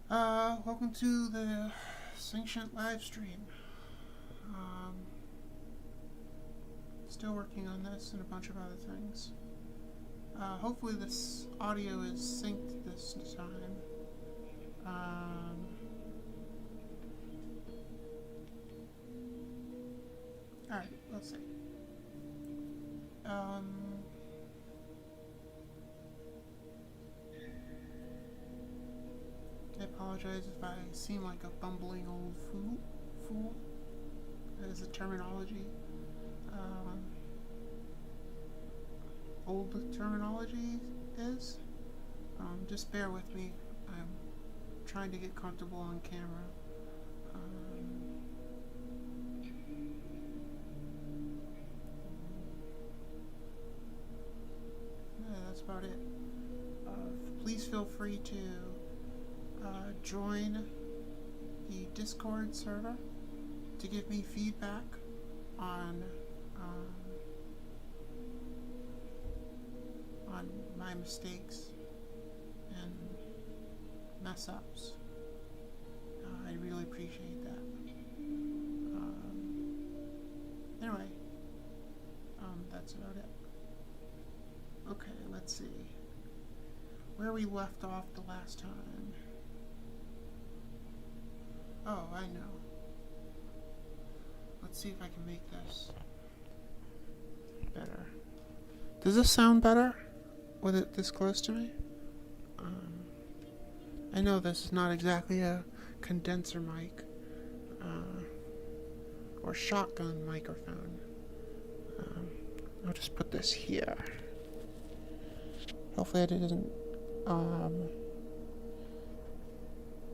Welcome to the Sanctient live stream. Um, Still working on this and a bunch of other things. Hopefully this audio is synced this time. Alright, let's see. I apologize if I seem like a bumbling old fool. That is the terminology. Old terminology is. Just bear with me. I'm trying to get comfortable on camera. Yeah, that's about it. Please feel free to join the Discord server to give me feedback on my mistakes and mess ups. I really appreciate that. Anyway, that's about it. Okay, let's see where we left off the last time. Oh, I know. Let's see if I can make this better. Does this sound better with it this close to me? I know this is not exactly a condenser mic or shotgun microphone. I'll just put this here. Hopefully it didn't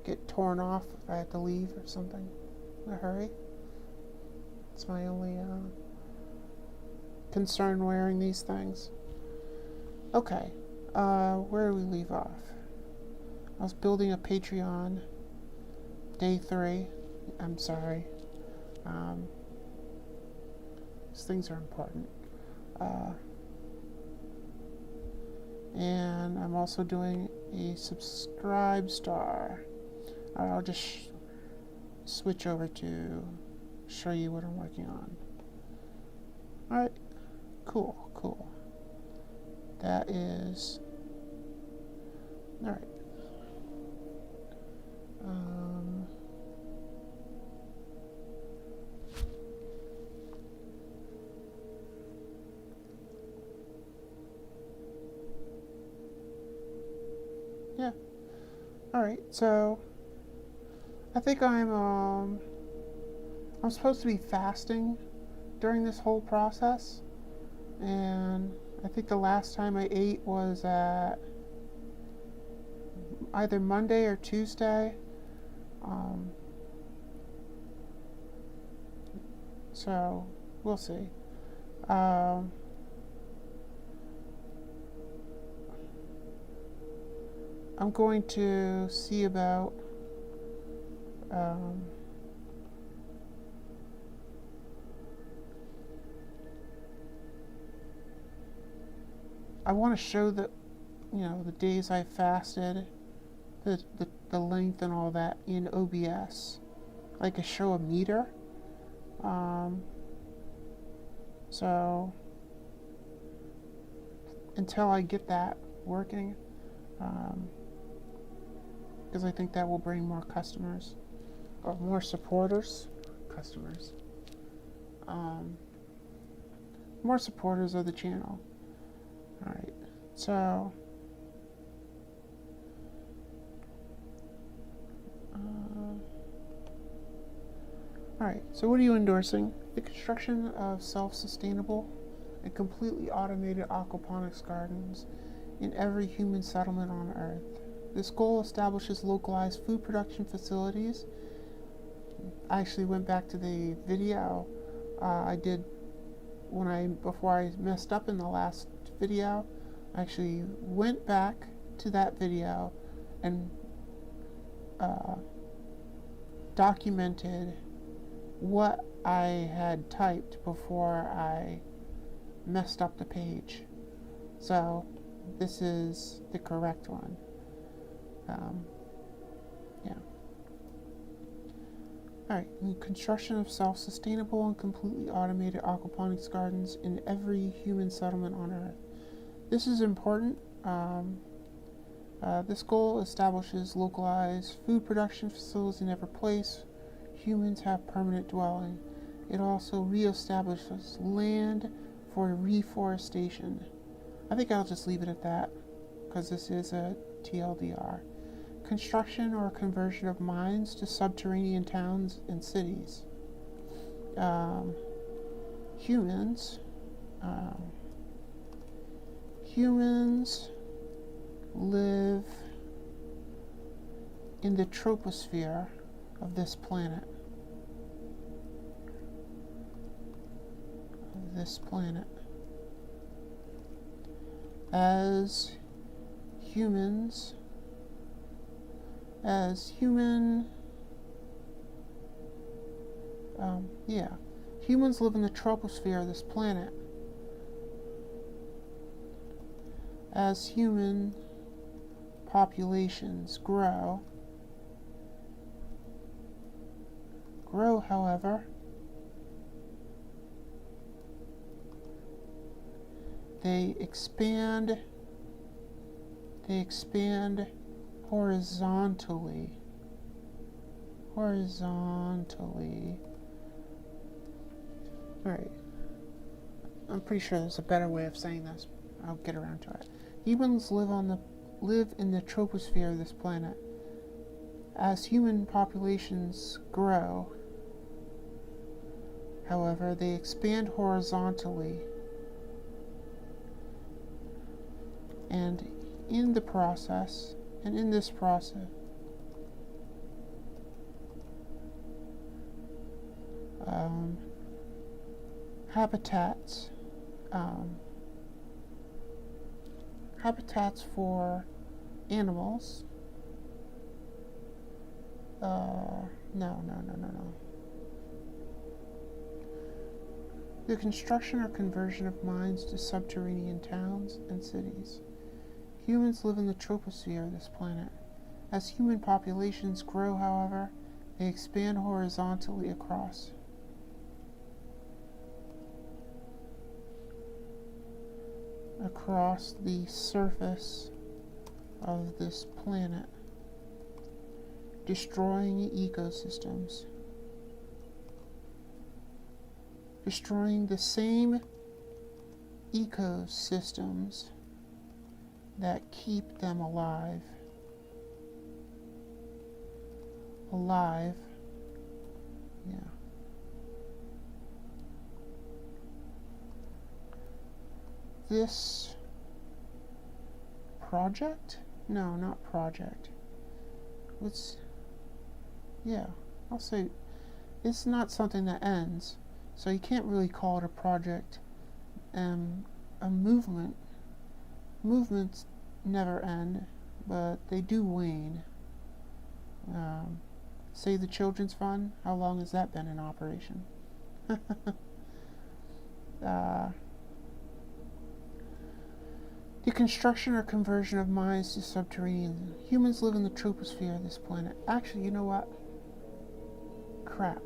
get torn off if I have to leave or something in a hurry. It's my only concern wearing these things. Okay, where do we leave off? I was building a Patreon, day 3. I'm sorry. These things are important. And I'm also doing a subscribe star. I'll just switch over to show you what I'm working on. Alright, cool. That is... Alright. Yeah. Alright, so I think I'm supposed to be fasting during this whole process, and I think the last time I ate was at either Monday or Tuesday. So we'll see. I'm going to see about I want to show the days I fasted, the length and all that in OBS, like a show a meter. So until I get that working, because I think that will bring more customers or more supporters, more supporters of the channel. Alright, so alright, so what are you endorsing? The construction of self-sustainable and completely automated aquaponics gardens in every human settlement on Earth. This goal establishes localized food production facilities. I actually went back to the video I did before I messed up in the last video. I actually went back to that video and documented what I had typed before I messed up the page. So this is the correct one. Alright, construction of self-sustainable and completely automated aquaponics gardens in every human settlement on Earth. This is important. This goal establishes localized food production facilities in every place humans have permanent dwelling. It also reestablishes land for reforestation. I think I'll just leave it at that, because this is a TLDR. Construction or conversion of mines to subterranean towns and cities. Humans live in the troposphere of this planet. As humans live in the troposphere of this planet. As human populations grow, however, they expand horizontally. Alright. I'm pretty sure there's a better way of saying this. I'll get around to it. Humans live in the troposphere of this planet. As human populations grow, however, they expand horizontally. And in this process, habitats for animals. No. The construction or conversion of mines to subterranean towns and cities. Humans live in the troposphere of this planet. As human populations grow, however, they expand horizontally across the surface of this planet, destroying ecosystems, destroying the same ecosystems that keep them alive. This project? No, not project. I'll say it's not something that ends, so you can't really call it a project. A movement. Movements never end, but they do wane. Save the Children's Fund, how long has that been in operation? The construction or conversion of mines to subterranean. Humans live in the troposphere of this planet. Actually, you know what? Crap.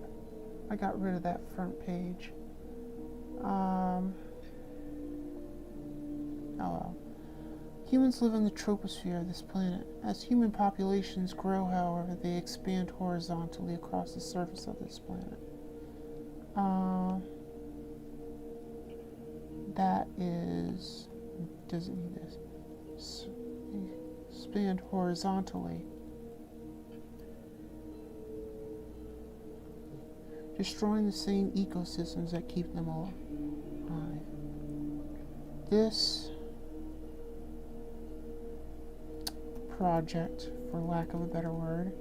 I got rid of that front page. Oh well. Humans live in the troposphere of this planet. As human populations grow, however, they expand horizontally across the surface of this planet. That is... doesn't need this. Expand horizontally. Destroying the same ecosystems that keep them alive. This project, for lack of a better word,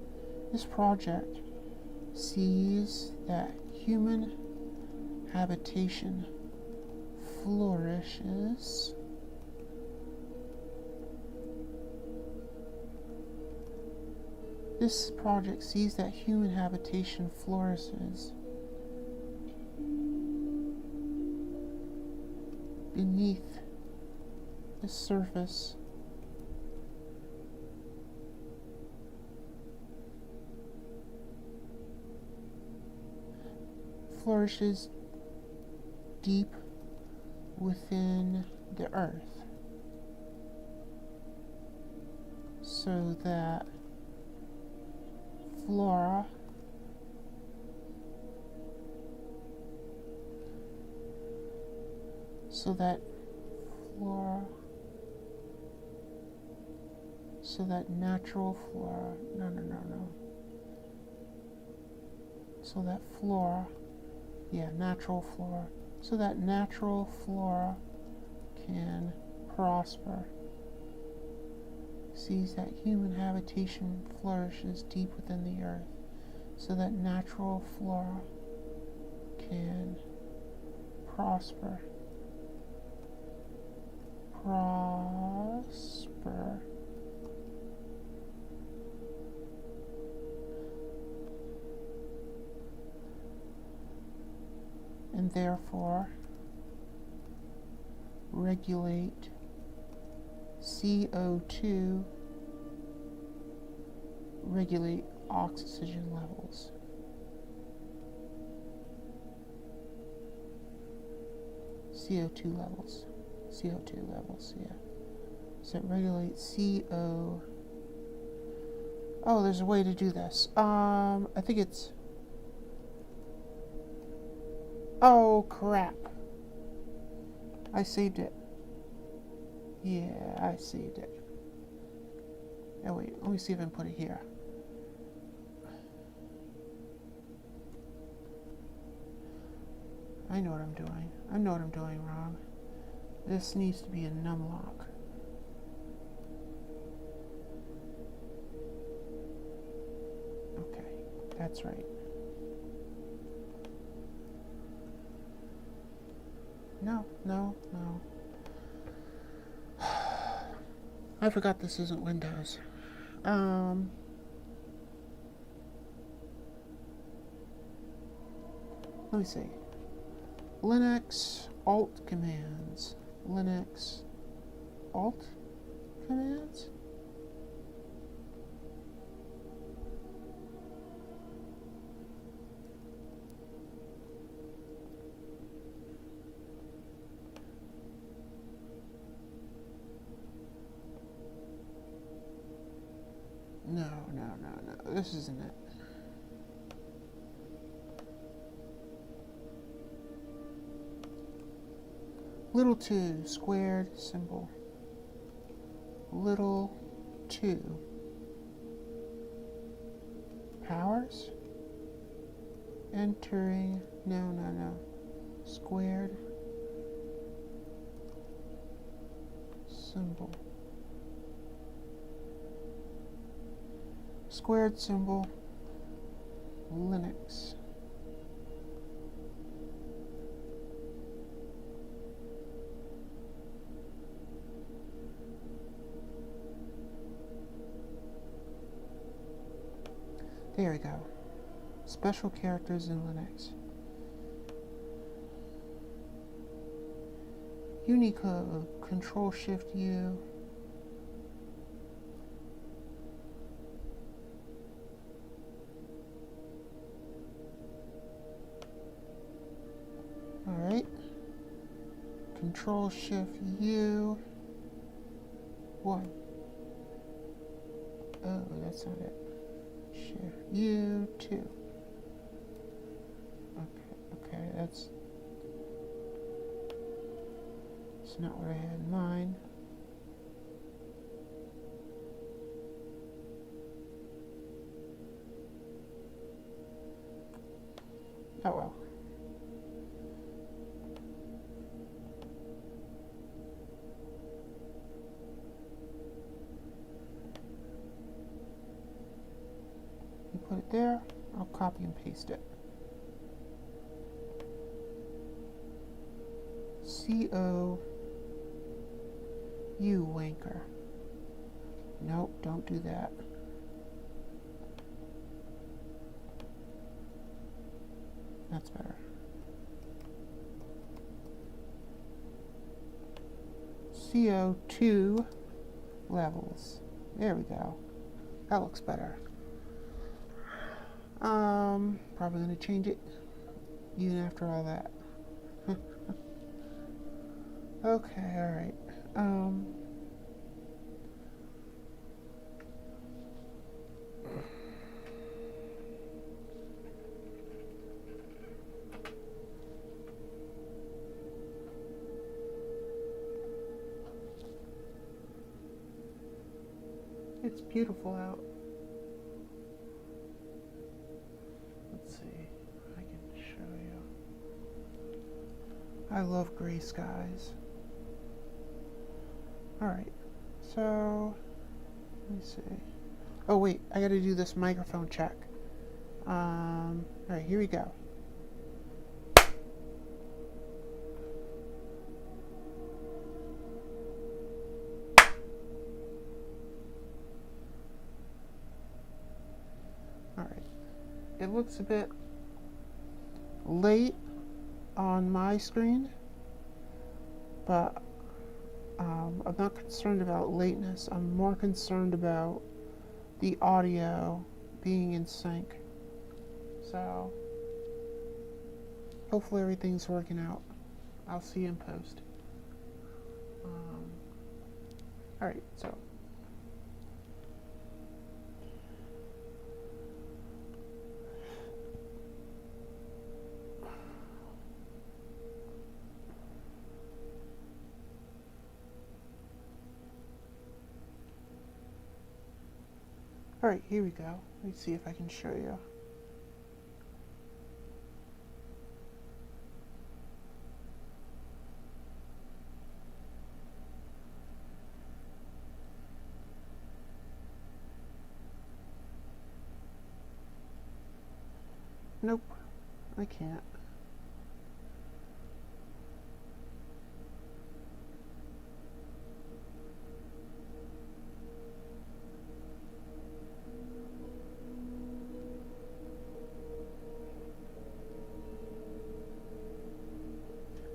this project sees that human habitation flourishes This project sees that human habitation flourishes beneath the surface flourishes deep within the earth, so that flora so that natural flora, so that flora, natural flora, so that natural flora can prosper. Sees that human habitation flourishes deep within the earth, so that natural flora can prosper. And therefore regulate CO2, regulate oxygen levels. CO2 levels, yeah. So it regulates CO. Oh, there's a way to do this. I think it's... Oh, crap. I saved it. Yeah, I saved it. Oh, wait, let me see if I can put it here. I know what I'm doing. I know what I'm doing wrong. This needs to be a numlock. Okay, that's right. No. I forgot this isn't Windows. Let me see. Linux alt commands. Linux alt commands? No. This isn't it. Little 2 squared symbol. Little 2 powers. Entering. No. Squared symbol. Squared symbol. Linux. There we go. Special characters in Linux. Unicode, Control-Shift-U. Alright. Control-Shift-U. 1. Oh, that's not it. Shift U 2. Okay, that's not what I had in mind. Oh well. Put it there. I'll copy and paste it. CO U wanker. Nope, don't do that. That's better. CO2 levels. There we go. That looks better. Probably going to change it even after all that. Okay, alright. It's beautiful out. Let's see if I can show you. I love gray skies. Alright, so let me see. Oh wait, I gotta do this microphone check. Alright, here we go. Alright, it looks a bit late on my screen, but I'm not concerned about lateness. I'm more concerned about the audio being in sync. So hopefully everything's working out. I'll see you in post. Alright, so alright, here we go. Let's see if I can show you. Nope, I can't.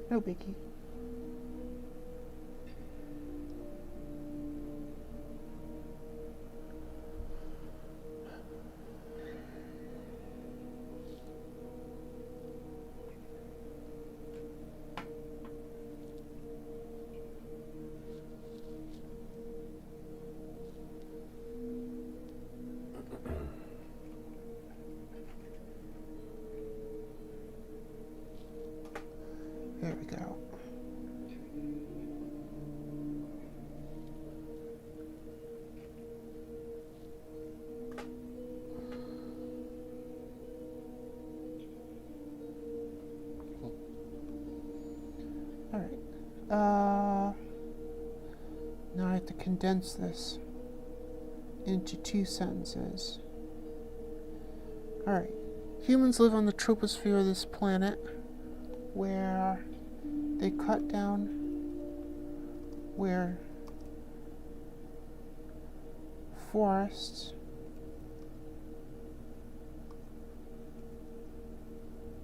No biggie. There we go. Alright. Now I have to condense this into 2 sentences. Alright. Humans live on the troposphere of this planet, where they cut down where forests,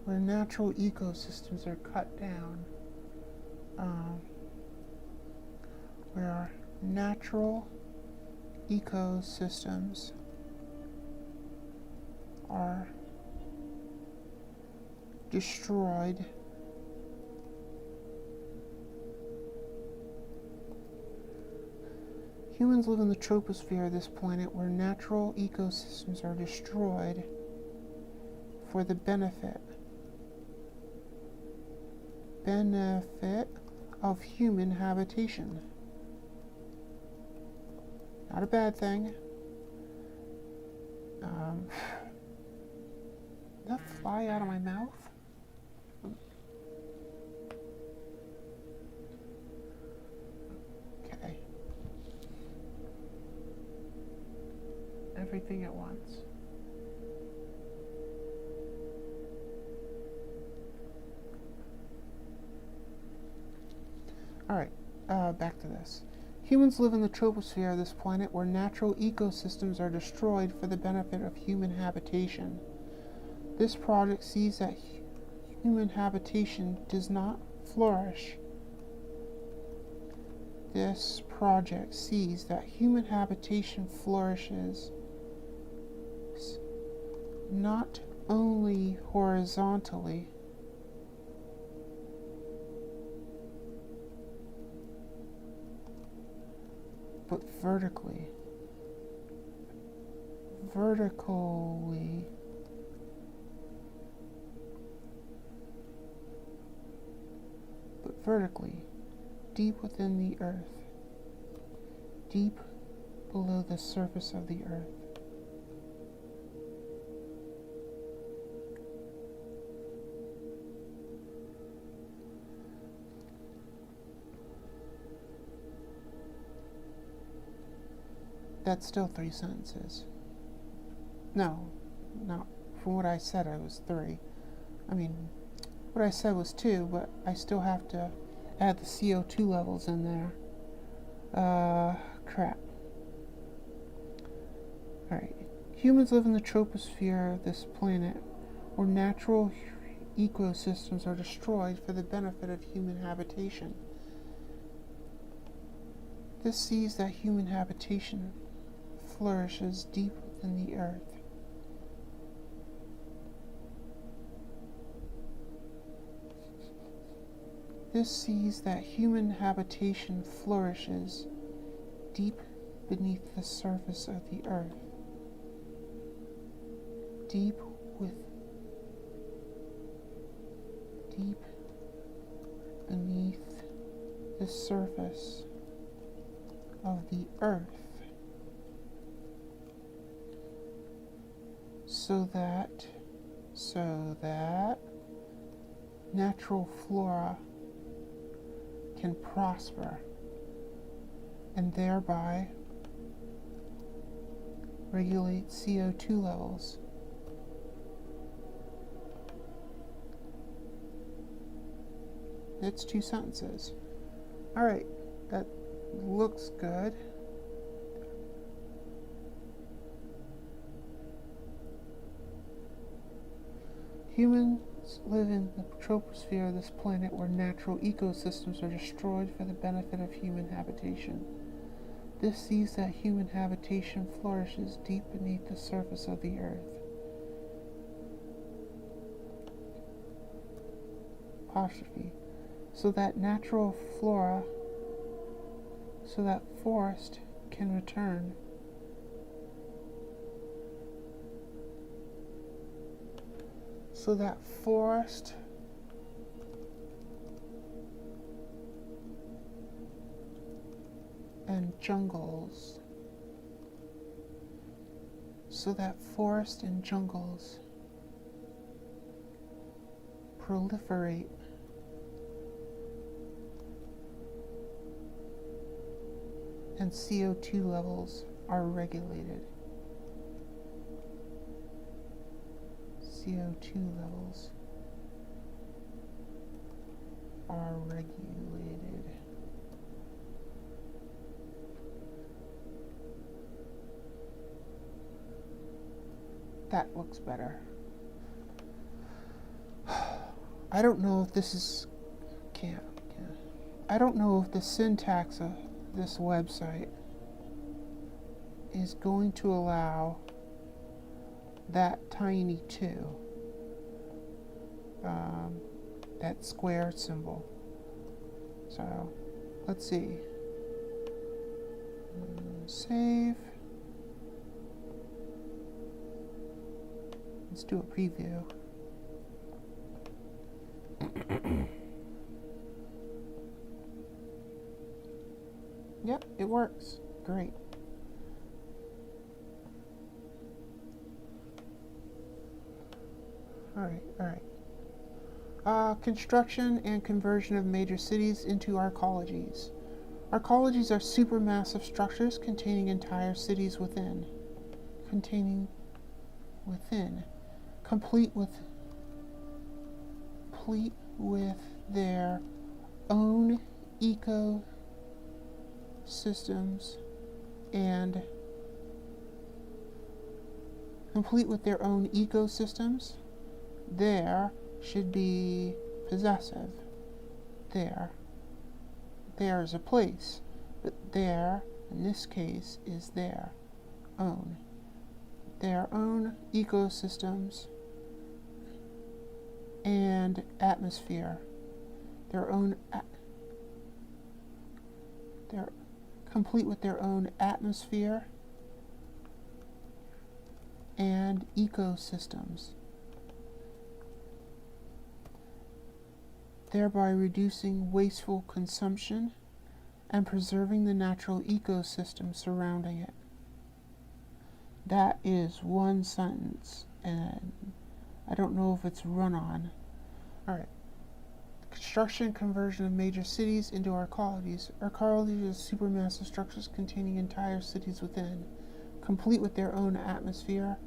where natural ecosystems are cut down, where natural ecosystems are destroyed Humans live in the troposphere of this planet where natural ecosystems are destroyed for the benefit of human habitation. Not a bad thing. Did that fly out of my mouth? Okay. Everything at once. Alright, back to this. Humans live in the troposphere of this planet where natural ecosystems are destroyed for the benefit of human habitation. This project sees that human habitation does not flourish. This project sees that human habitation flourishes not only horizontally, but vertically. Vertically. But vertically. Deep within the earth. Deep below the surface of the earth. That's still 3 sentences. No. From what I said, it was 3. I mean, what I said was 2, but I still have to add the CO2 levels in there. Crap. Alright. Humans live in the troposphere of this planet, where natural ecosystems are destroyed for the benefit of human habitation. This sees that human habitation flourishes deep within the earth. This sees that human habitation flourishes deep beneath the surface of the earth. Deep beneath the surface of the earth. So that natural flora can prosper and thereby regulate CO2 levels. It's 2 sentences. Alright, that looks good. Humans live in the troposphere of this planet where natural ecosystems are destroyed for the benefit of human habitation. This sees that human habitation flourishes deep beneath the surface of the earth. Apostrophe. So that natural flora, so that forest can return. So that forest and jungles, proliferate and CO2 levels are regulated. CO2 levels are regulated. That looks better. I don't know if this is... I don't know if the syntax of this website is going to allow that tiny 2, that square symbol. So let's see. Save. Let's do a preview. Yep, it works. Great. Alright. Construction and conversion of major cities into arcologies. Arcologies are supermassive structures containing entire cities within. Complete with their own ecosystems and there should be possessive. There is a place, but there, in this case, is their own ecosystems and atmosphere, their complete with their own atmosphere and ecosystems, thereby reducing wasteful consumption and preserving the natural ecosystem surrounding it. That is one sentence, and I don't know if it's run-on. Alright. Construction and conversion of major cities into arcologies. Arcologies are supermassive structures containing entire cities within, complete with their own atmosphere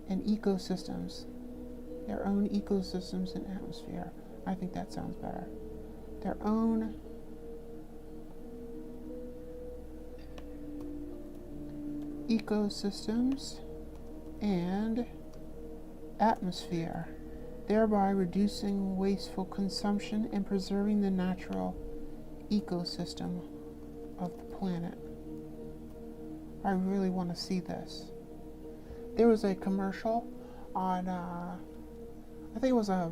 and ecosystems. Their own ecosystems and atmosphere. I think that sounds better. Their own ecosystems and atmosphere, thereby reducing wasteful consumption and preserving the natural ecosystem of the planet. I really want to see this. There was a commercial on, I think it was a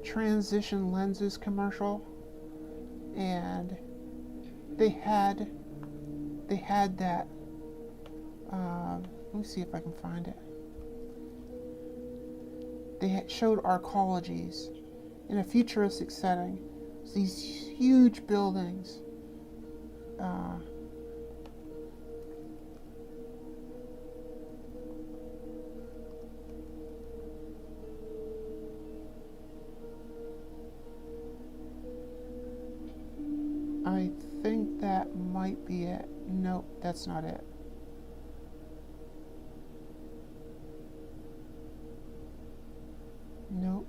transition lenses commercial, and they had that, let me see if I can find it. They had showed arcologies in a futuristic setting. So these huge buildings. I think that might be it. Nope, that's not it. Nope.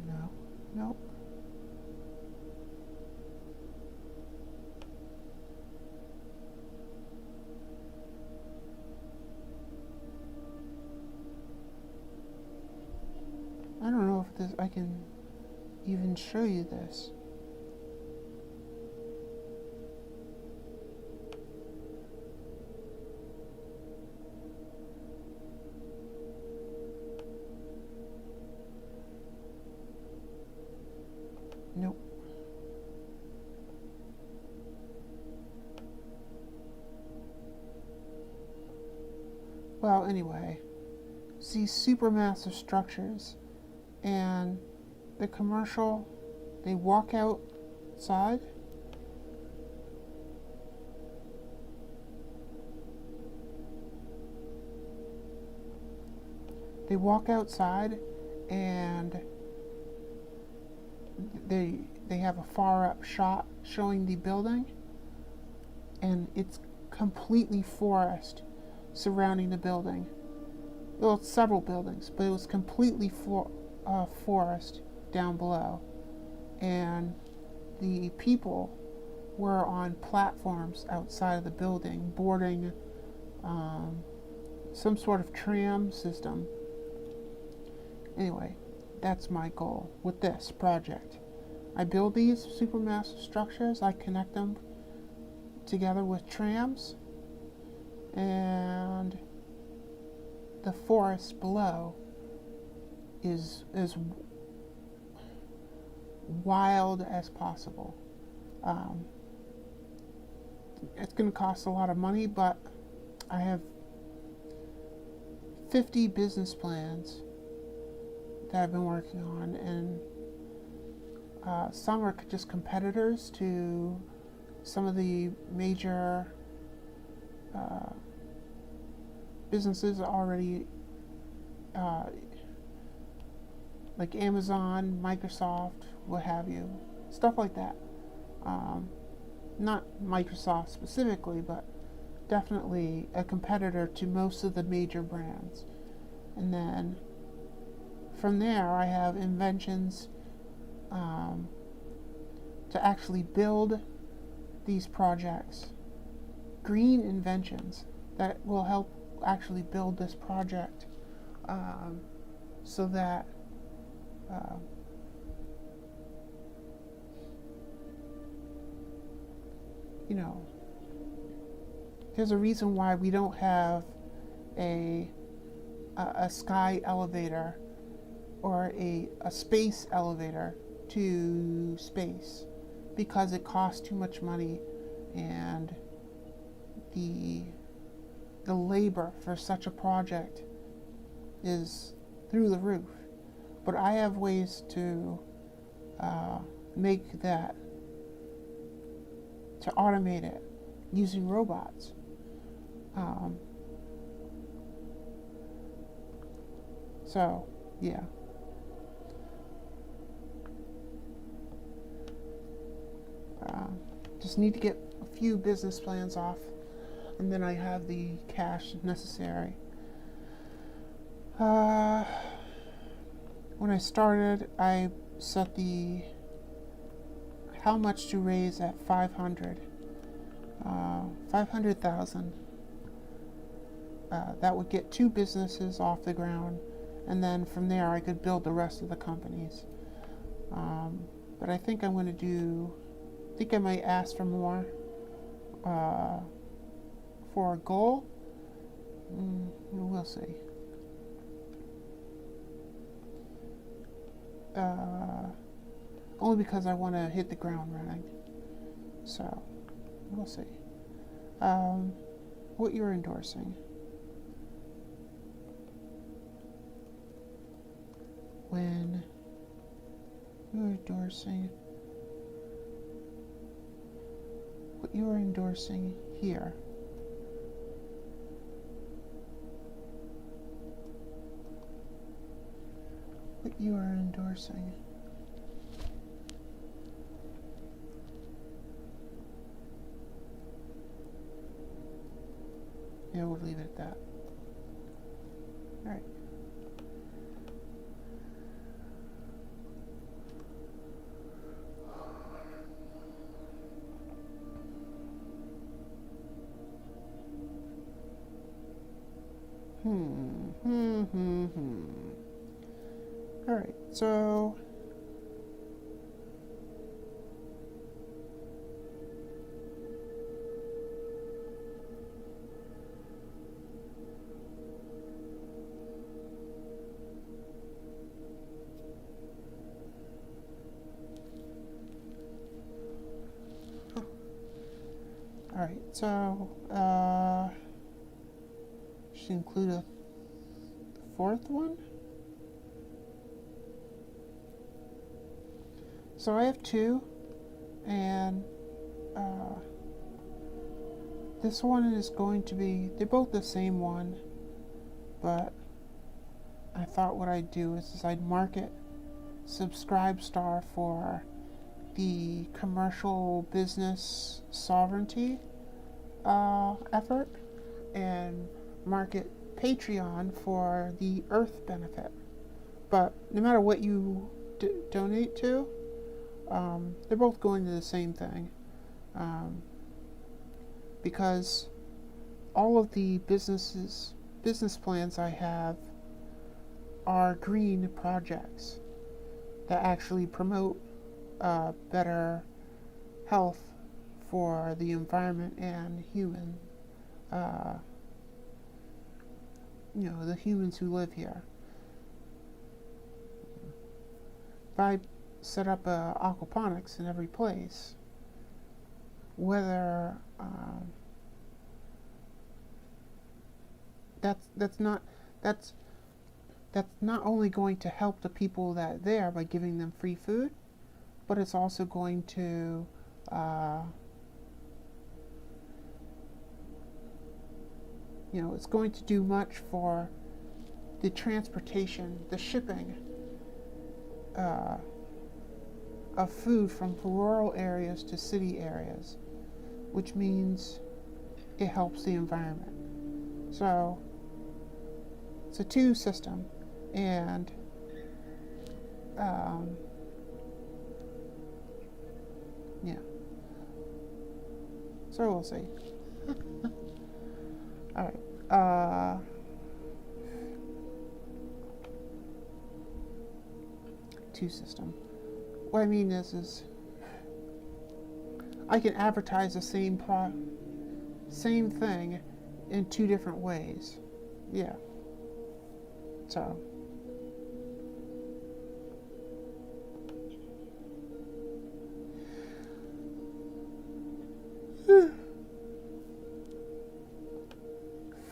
No. Nope. I don't know if I can even show you this. Nope. Well, anyway, see supermassive structures, and the commercial, they walk outside. They walk outside, and they have a far up shot showing the building, and it's completely forest surrounding the building. Well, it's several buildings, but it was completely forest down below, and the people were on platforms outside of the building boarding some sort of tram system. Anyway, that's my goal with this project. I build these supermassive structures, I connect them together with trams, and the forest below is as wild as possible. It's going to cost a lot of money, but I have 50 business plans that I've been working on, and some are just competitors to some of the major businesses already, like Amazon, Microsoft, what have you, stuff like that. Not Microsoft specifically, but definitely a competitor to most of the major brands. And then from there, I have inventions to actually build these projects. Green inventions that will help actually build this project, so that you know, there's a reason why we don't have a sky elevator or a space elevator to space, because it costs too much money and the labor for such a project is through the roof. But I have ways to make that, to automate it using robots. So, yeah. Just need to get a few business plans off, and then I have the cash necessary. When I started, I set the how much to raise at 500,000. That would get 2 businesses off the ground, and then from there I could build the rest of the companies. But I think I'm going to I think I might ask for more for a goal. We'll see. Only because I want to hit the ground running. So, we'll see. What you're endorsing. When you're endorsing, what you are endorsing here. What you are endorsing. Yeah, we'll leave it at that. All right. All right, so should include a 4th one. So I have 2, and this one is going to be, they're both the same one, but I thought what I'd do is I'd market Subscribe Star for the commercial business sovereignty effort, and market Patreon for the Earth benefit. But no matter what you donate to, they're both going to the same thing, because all of the business plans I have are green projects that actually promote better health for the environment and human, the humans who live here. If I set up aquaponics in every place, whether that's not only going to help the people that are there by giving them free food, but it's also going to it's going to do much for the transportation, the shipping of food from rural areas to city areas, which means it helps the environment. So it's a 2 system, and so we'll see. All right. 2 system. What I mean is I can advertise the same thing in 2 different ways. Yeah. So.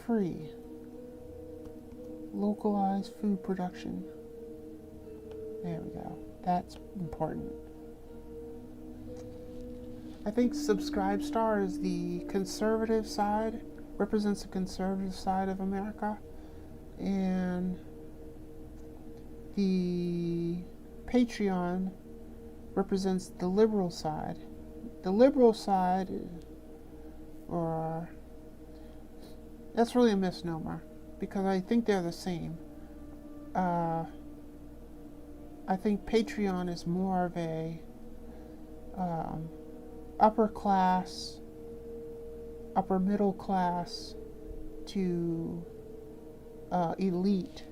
free. Localized food production. There we go. That's important. I think Subscribe Star is the conservative side, represents the conservative side of America, and the Patreon represents the liberal side. The liberal side, or that's really a misnomer, because I think they're the same. I think Patreon is more of a upper class, upper middle class to elite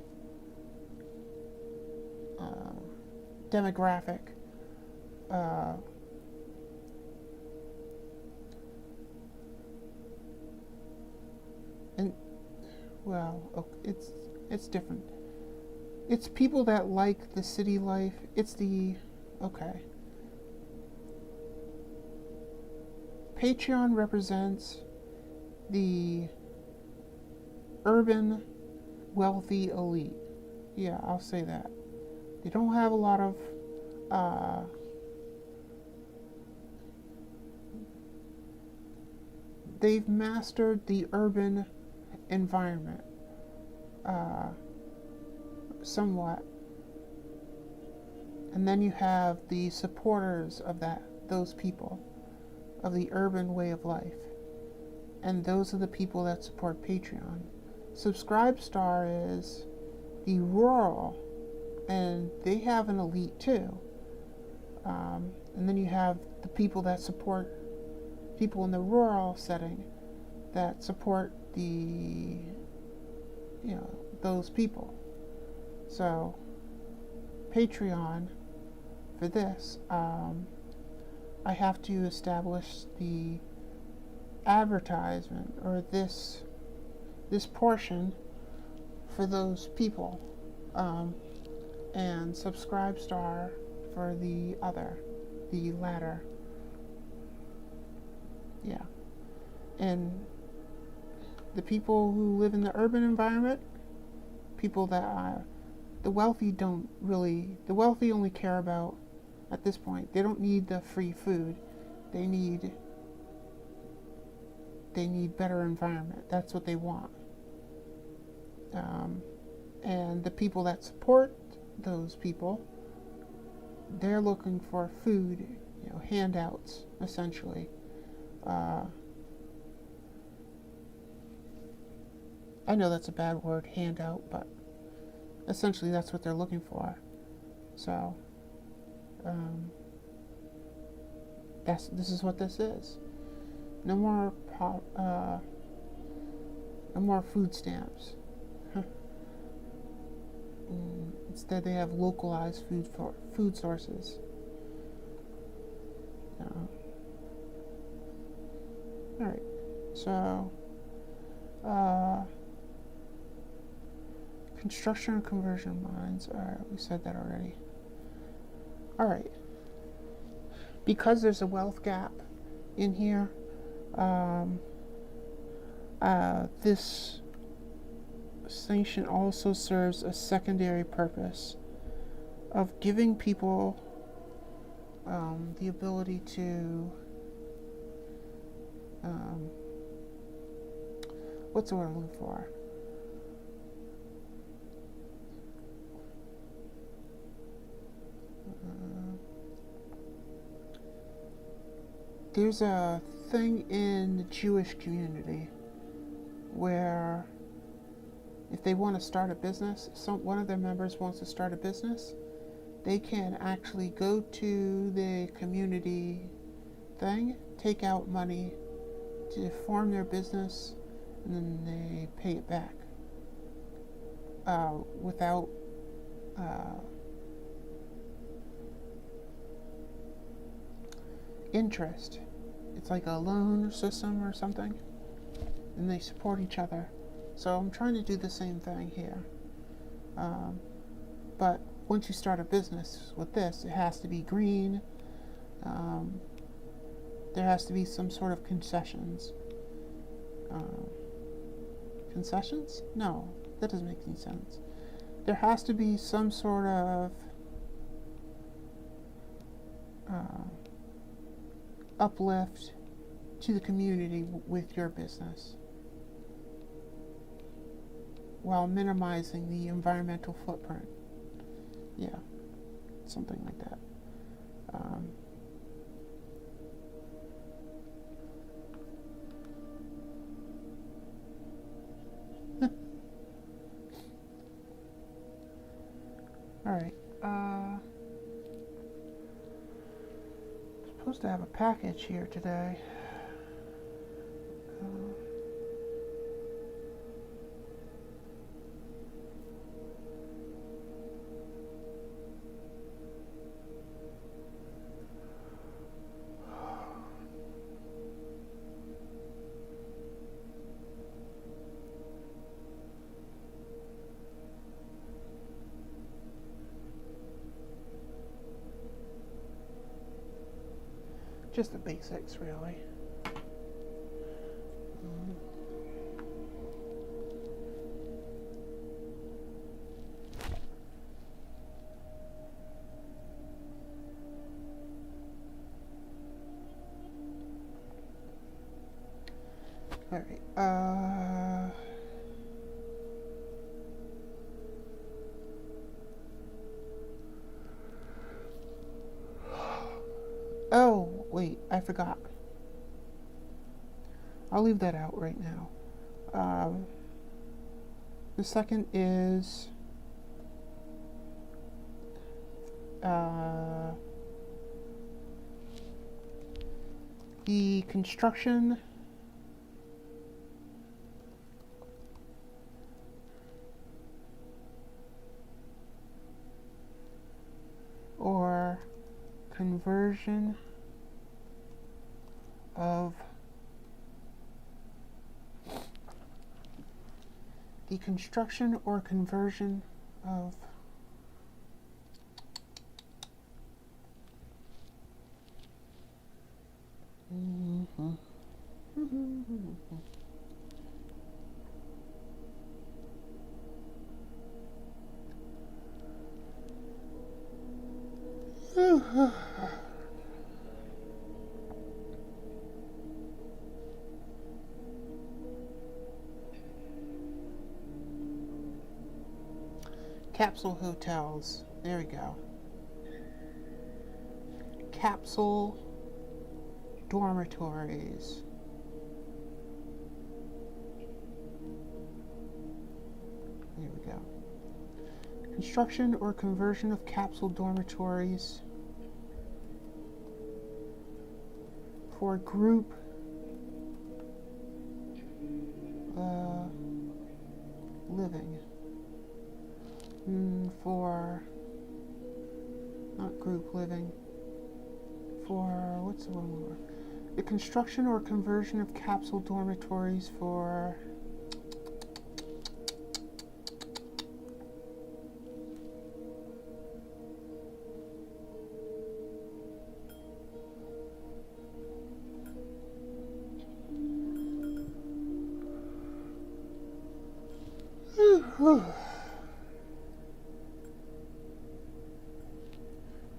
demographic. And well, it's different. It's people that like the city life. Patreon represents the urban wealthy elite. Yeah, I'll say that. They don't have a lot of they've mastered the urban environment somewhat. And then you have the supporters of those people, of the urban way of life. And those are the people that support Patreon. Subscribe Star is the rural, and they have an elite too. And then you have the people that support people in the rural setting that support those people. So Patreon, for this, I have to establish the advertisement, or this portion for those people, and Subscribe Star for the latter. Yeah. And the people who live in the urban environment, people that the wealthy only care about, at this point, they don't need the free food. They need better environment. That's what they want. And the people that support those people, they're looking for food, handouts, essentially. I know that's a bad word, handout, but essentially that's what they're looking for. So, this is what this is. No more food stamps. Instead, they have localized food sources. All right. So, construction and conversion mines. All right, we said that already. All right. Because there's a wealth gap in here, this sanction also serves a secondary purpose of giving people the ability to what's the word I'm looking for? There's a thing in the Jewish community where if they want to start a business, one of their members wants to start a business, they can actually go to the community thing, take out money to form their business, and then they pay it back without interest. It's like a loan system or something, and they support each other. So I'm trying to do the same thing here. But once you start a business with this, it has to be green. There has to be some sort of concessions. concessions? No, that doesn't make any sense. There has to be some sort of uplift to the community with your business while minimizing the environmental footprint. Yeah, something like that. Alright, supposed to have a package here today. Just the basics, really. All right. Oh, wait, I forgot. I'll leave that out right now. The second is the construction or conversion of capsule hotels. There we go. Capsule dormitories. There we go. Construction or conversion of capsule dormitories for group living. For not group living, for what's the one more? The construction or conversion of capsule dormitories for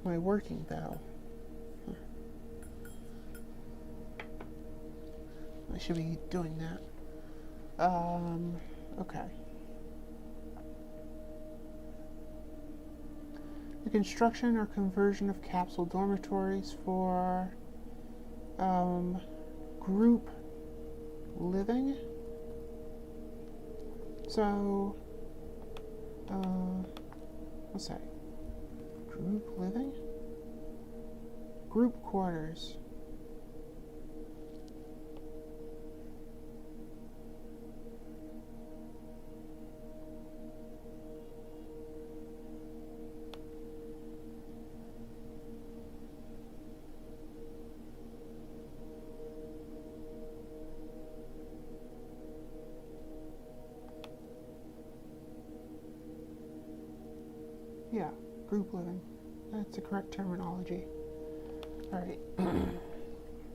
my working bell. I should be doing that. Okay. The construction or conversion of capsule dormitories for group living. So, what's that? Group living? Group quarters. Yeah, group living. That's the correct terminology. All right.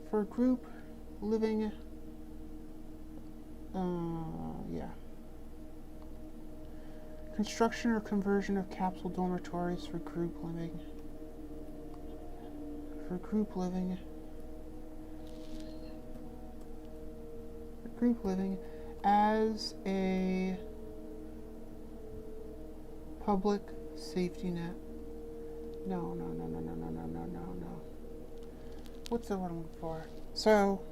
For group living, yeah. Construction or conversion of capsule dormitories for group living. For group living. Group living as a public safety net. No. What's the word I'm looking for? So,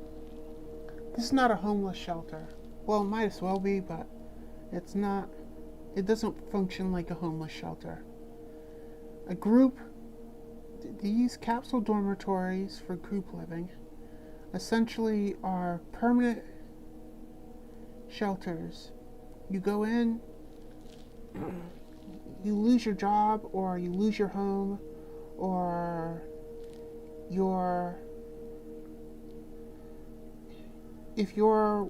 this is not a homeless shelter. Well, it might as well be, but it's not. It doesn't function like a homeless shelter. A group, these capsule dormitories for group living essentially are permanent shelters. You go in, you lose your job, or you lose your home, or if you're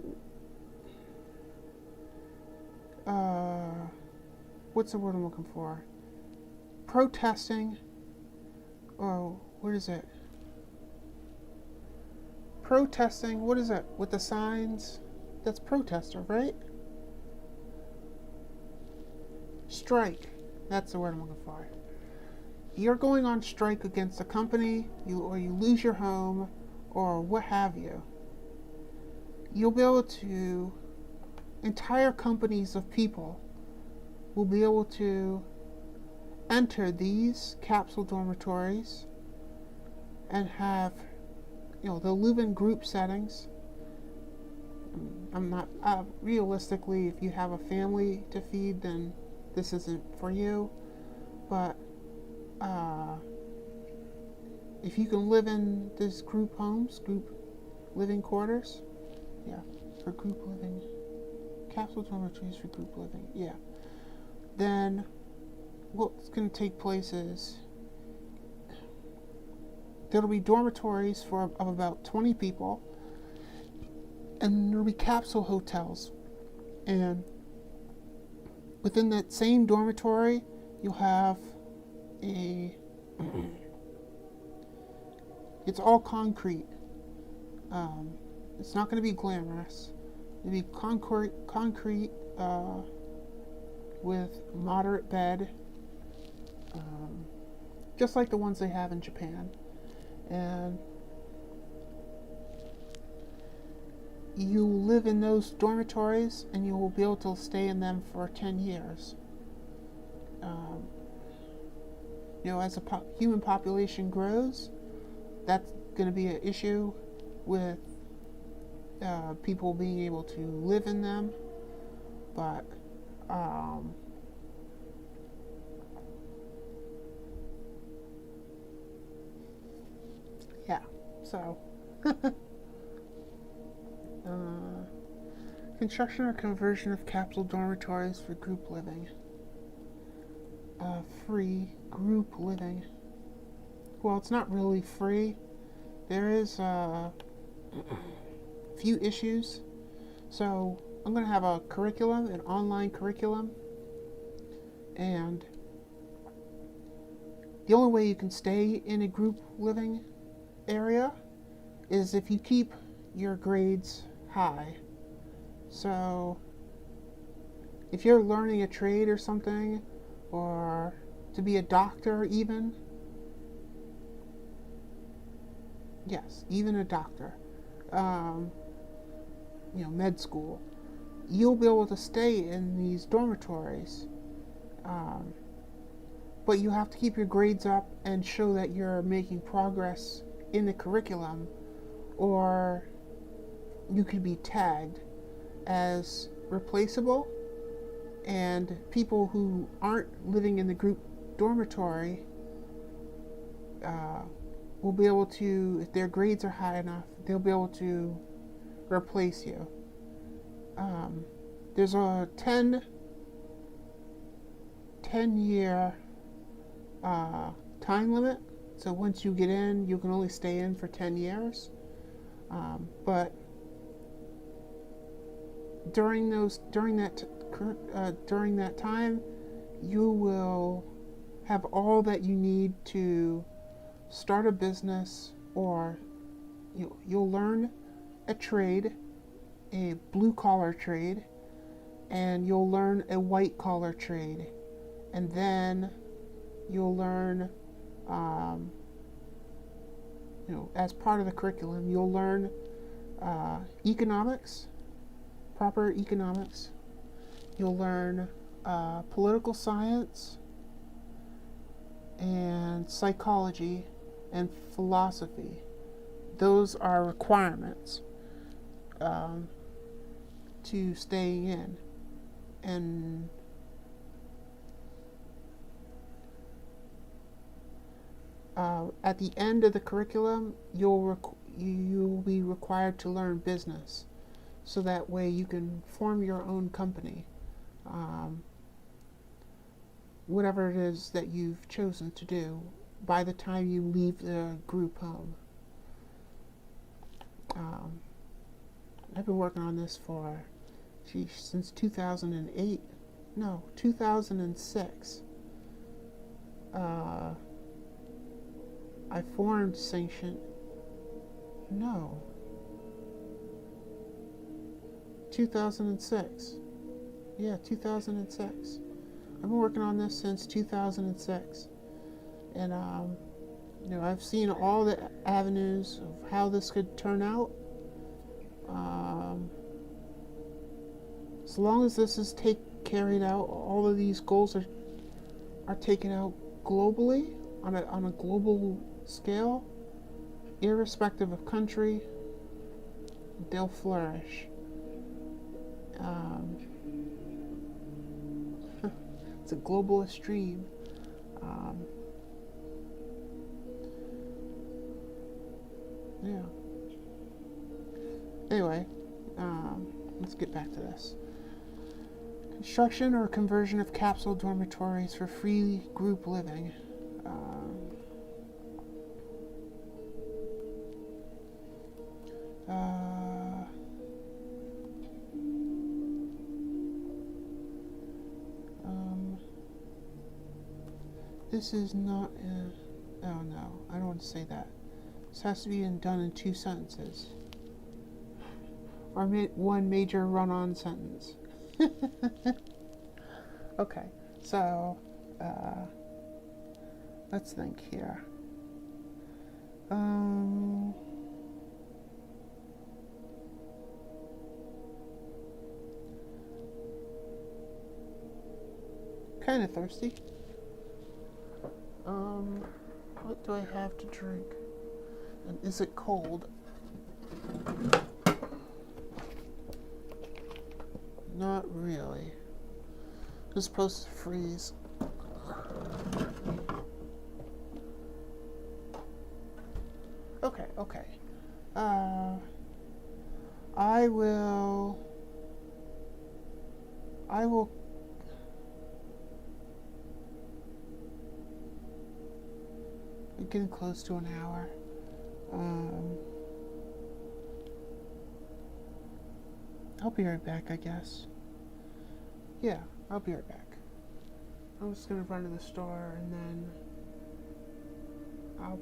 what's the word I'm looking for? Protesting. Oh, what is it? Protesting, what is it? With the signs? That's protester, right? Strike. That's the word I'm looking for. You're going on strike against a company, or you lose your home, or what have you. You'll be able to, entire companies of people will be able to enter these capsule dormitories and have, they'll live in group settings. I'm not, realistically, if you have a family to feed, then this isn't for you. But if you can live in this group homes, group living quarters, for group living, capsule dormitories for group living, then what's going to take place is there'll be dormitories of about 20 people, and there'll be capsule hotels, and within that same dormitory you'll have it's all concrete. It's not going to be glamorous. It'll be concrete with moderate bed, just like the ones they have in Japan. And you live in those dormitories, and you will be able to stay in them for 10 years. As the human population grows, that's going to be an issue with people being able to live in them. But so construction or conversion of capsule dormitories for group living. Free group living. Well, it's not really free. There is a few issues. So I'm going to have a curriculum, an online curriculum, and the only way you can stay in a group living area is if you keep your grades high. So if you're learning a trade or something, or to be a doctor even, yes, even a doctor, med school, you'll be able to stay in these dormitories, but you have to keep your grades up and show that you're making progress in the curriculum, or you could be tagged as replaceable, and people who aren't living in the group dormitory will be able to, if their grades are high enough, they'll be able to replace you. There's a 10-year time limit, so once you get in, you can only stay in for 10 years. But during that time, you will have all that you need to start a business, or you'll learn a trade, a blue-collar trade, and you'll learn a white collar trade, and then you'll learn, as part of the curriculum, you'll learn economics, proper economics. You'll learn political science and psychology and philosophy. Those are requirements to staying in. And at the end of the curriculum, you'll be required to learn business, so that way you can form your own company, whatever it is that you've chosen to do by the time you leave the group home. I've been working on this for, since 2008. No, 2006. I formed Sanctient. No. 2006. Yeah, 2006. I've been working on this since 2006. And, I've seen all the avenues of how this could turn out. As long as this is carried out, all of these goals are taken out globally, on a global scale, irrespective of country, they'll flourish. It's a globalist dream. Yeah. Anyway, let's get back to this. Construction or conversion of capsule dormitories for free group living. This is not oh no, I don't want to say that. This has to be done in 2 sentences. Or one major run-on sentence. Okay, so let's think here. Kind of thirsty. What do I have to drink? And is it cold? Not really. It's supposed to freeze. Okay. I will I'm getting close to an hour. I'll be right back, I guess. Yeah, I'll be right back. I'm just gonna run to the store and then I'll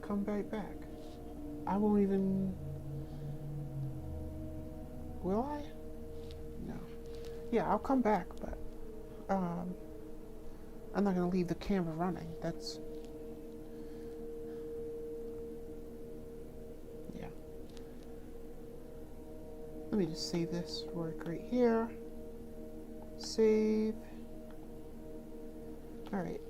come right back. I won't even... Will I? No. Yeah, I'll come back, but I'm not gonna leave the camera running. That's... Yeah. Let me just save this work right here. Save. Alright.